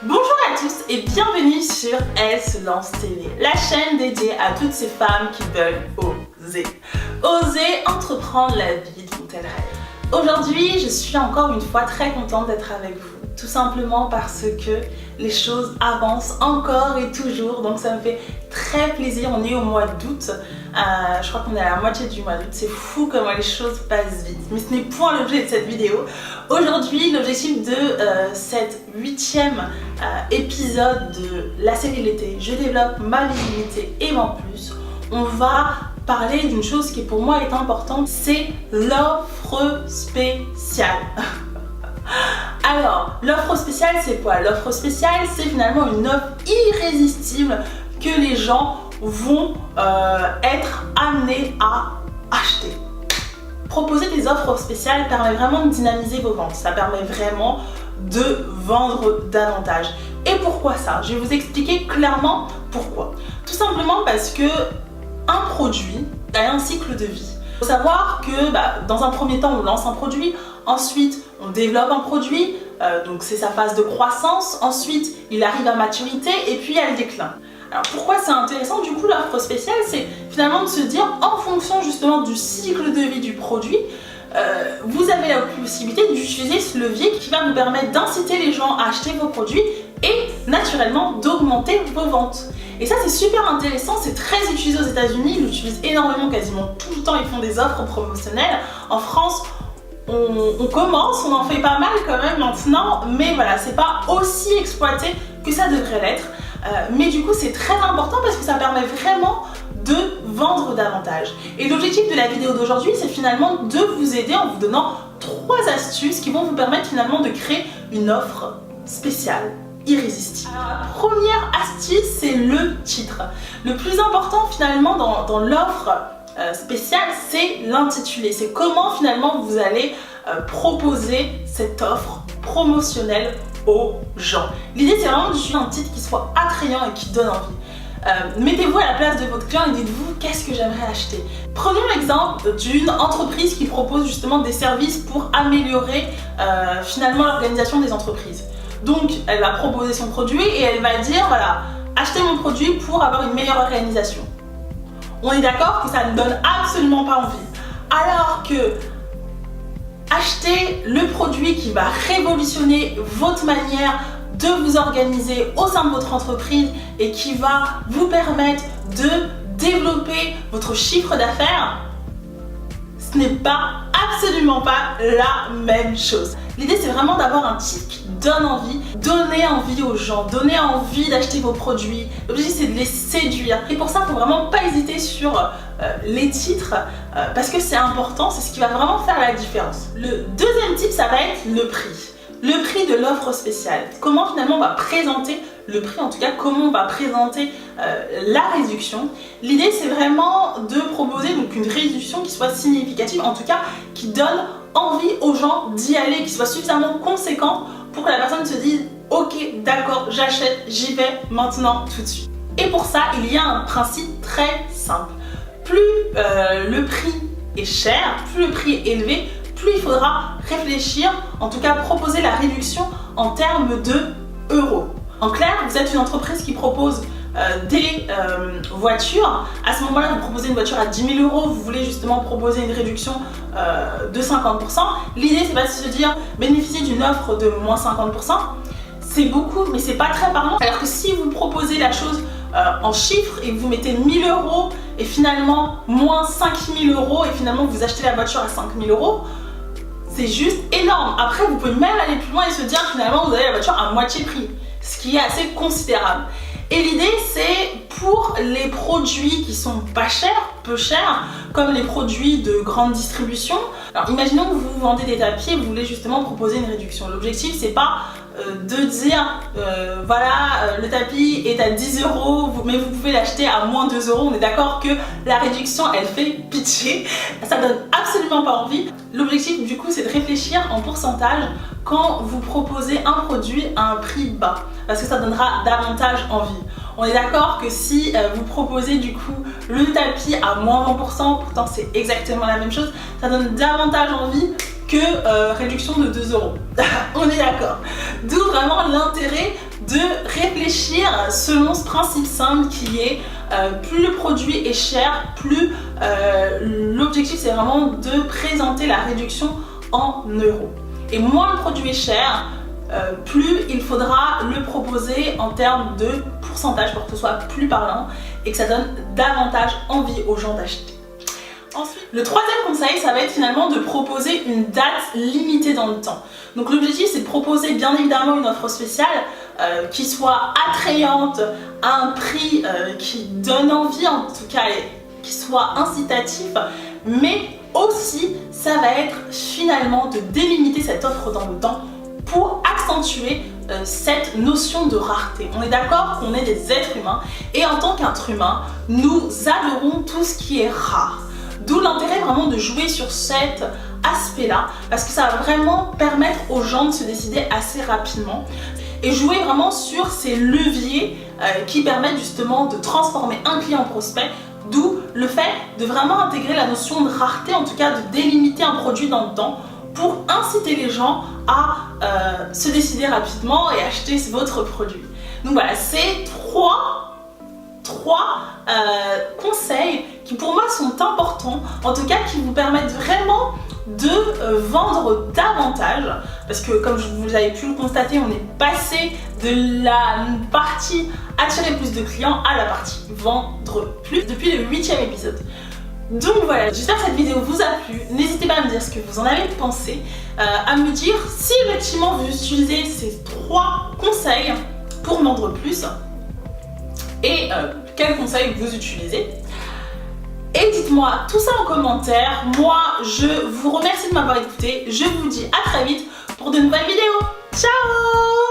Bonjour à tous et bienvenue sur Elle se lance TV, la chaîne dédiée à toutes ces femmes qui veulent oser. Oser entreprendre la vie dont elles rêvent. Aujourd'hui, je suis encore une fois très contente d'être avec vous. Tout simplement parce que les choses avancent encore et toujours, donc ça me fait très plaisir. On est au mois d'août, je crois qu'on est à la moitié du mois d'août, c'est fou comment les choses passent vite. Mais ce n'est point l'objet de cette vidéo. Aujourd'hui, l'objectif de cette 8e épisode de la série l'été, je développe ma visibilité et en plus, on va parler d'une chose qui pour moi est importante, c'est l'offre spéciale. Alors, l'offre spéciale, c'est quoi? L'offre spéciale, c'est finalement une offre irrésistible que les gens vont être amenés à acheter. Proposer des offres spéciales permet vraiment de dynamiser vos ventes. Ça permet vraiment de vendre davantage. Et pourquoi ça? Je vais vous expliquer clairement pourquoi. Tout simplement parce que un produit a un cycle de vie. Il faut savoir que dans un premier temps, on lance un produit, ensuite on développe un produit, donc c'est sa phase de croissance, ensuite il arrive à maturité et puis il y a le déclin. Alors pourquoi c'est intéressant du coup l'offre spéciale? C'est finalement de se dire en fonction justement du cycle de vie du produit, vous avez la possibilité d'utiliser ce levier qui va vous permettre d'inciter les gens à acheter vos produits et naturellement d'augmenter vos ventes. Et ça c'est super intéressant, c'est très utilisé aux États-Unis, ils l'utilisent énormément, quasiment tout le temps, ils font des offres promotionnelles. En France, on commence, on en fait pas mal quand même maintenant, mais voilà, c'est pas aussi exploité que ça devrait l'être. Mais du coup c'est très important parce que ça permet vraiment de vendre davantage. Et l'objectif de la vidéo d'aujourd'hui, c'est finalement de vous aider en vous donnant 3 astuces qui vont vous permettre finalement de créer une offre spéciale, irrésistible. Alors, la première astuce, c'est le titre. Le plus important finalement dans l'offre spéciale, c'est l'intitulé. C'est comment finalement vous allez proposer cette offre promotionnelle aux gens. L'idée, c'est vraiment d'utiliser un titre qui soit attrayant et qui donne envie. Mettez-vous à la place de votre client et dites-vous qu'est-ce que j'aimerais acheter. Prenons l'exemple d'une entreprise qui propose justement des services pour améliorer finalement l'organisation des entreprises. Donc elle va proposer son produit et elle va dire voilà, achetez mon produit pour avoir une meilleure organisation. On est d'accord que ça ne donne absolument pas envie. Alors que acheter le produit qui va révolutionner votre manière de vous organiser au sein de votre entreprise et qui va vous permettre de développer votre chiffre d'affaires, ce n'est pas absolument pas la même chose. L'idée, c'est vraiment d'avoir un titre qui donne envie, donner envie aux gens, donner envie d'acheter vos produits. L'objectif, c'est de les séduire. Et pour ça, il ne faut vraiment pas hésiter sur les titres parce que c'est important, c'est ce qui va vraiment faire la différence. Le deuxième type, ça va être le prix. Le prix de l'offre spéciale. Comment finalement on va présenter le prix, en tout cas comment on va présenter la réduction. L'idée, c'est vraiment de proposer donc une réduction qui soit significative, en tout cas qui donne envie aux gens d'y aller, qui soit suffisamment conséquente pour que la personne se dise ok, d'accord, j'achète, j'y vais maintenant tout de suite. Et pour ça, il y a un principe très simple. Plus le prix est cher, plus le prix est élevé, plus il faudra réfléchir, en tout cas proposer la réduction en termes de euros. En clair, vous êtes une entreprise qui propose des voitures. À ce moment-là, vous proposez une voiture à 10 000 €, vous voulez justement proposer une réduction de 50%. L'idée, c'est pas de se dire bénéficier d'une offre de moins 50%. C'est beaucoup, mais c'est pas très parlant. Alors que si vous proposez la chose en chiffres et que vous mettez 1 000 € et finalement moins 5 000 € et finalement vous achetez la voiture à 5 000 €, c'est juste énorme. Après, vous pouvez même aller plus loin et se dire finalement vous avez la voiture à moitié prix, ce qui est assez considérable. Et l'idée, c'est pour les produits qui sont pas chers, peu chers, comme les produits de grande distribution. Alors imaginons que vous vendez des tapis et vous voulez justement proposer une réduction. L'objectif, c'est pas de dire voilà, le tapis est à 10 €, mais vous pouvez l'acheter à moins 2 €. On est d'accord que la réduction, elle fait pitié, ça donne absolument pas envie. L'objectif du coup, c'est de réfléchir en pourcentage quand vous proposez un produit à un prix bas, parce que ça donnera davantage envie. On est d'accord que si vous proposez du coup le tapis à moins 20%, pourtant c'est exactement la même chose, ça donne davantage envie que réduction de 2 €. On est d'accord. D'où vraiment l'intérêt de réfléchir selon ce principe simple qui est plus le produit est cher, plus l'objectif c'est vraiment de présenter la réduction en euros. Et moins le produit est cher, plus il faudra le proposer en termes de pourcentage pour que ce soit plus parlant et que ça donne davantage envie aux gens d'acheter. Ensuite, le troisième conseil, ça va être finalement de proposer une date limitée dans le temps. Donc l'objectif c'est de proposer bien évidemment une offre spéciale qui soit attrayante, à un prix qui donne envie en tout cas et qui soit incitatif, mais aussi ça va être finalement de délimiter cette offre dans le temps pour accentuer cette notion de rareté. On est d'accord qu'on est des êtres humains et en tant qu'être humain, nous adorons tout ce qui est rare. D'où l'intérêt vraiment de jouer sur cet aspect-là parce que ça va vraiment permettre aux gens de se décider assez rapidement et jouer vraiment sur ces leviers qui permettent justement de transformer un client en prospect. D'où le fait de vraiment intégrer la notion de rareté, en tout cas de délimiter un produit dans le temps pour inciter les gens à se décider rapidement et acheter votre produit. Donc voilà, c'est trois conseils qui pour moi sont importants, en tout cas qui vous permettent vraiment de vendre davantage parce que comme vous avez pu le constater, on est passé de la partie attirer plus de clients à la partie vendre plus depuis le 8e épisode. Donc voilà, j'espère que cette vidéo vous a plu. N'hésitez pas à me dire ce que vous en avez pensé, à me dire si effectivement vous utilisez ces 3 conseils pour vendre plus et quels conseils vous utilisez. Et dites-moi tout ça en commentaire. Moi, je vous remercie de m'avoir écouté. Je vous dis à très vite pour de nouvelles vidéos. Ciao!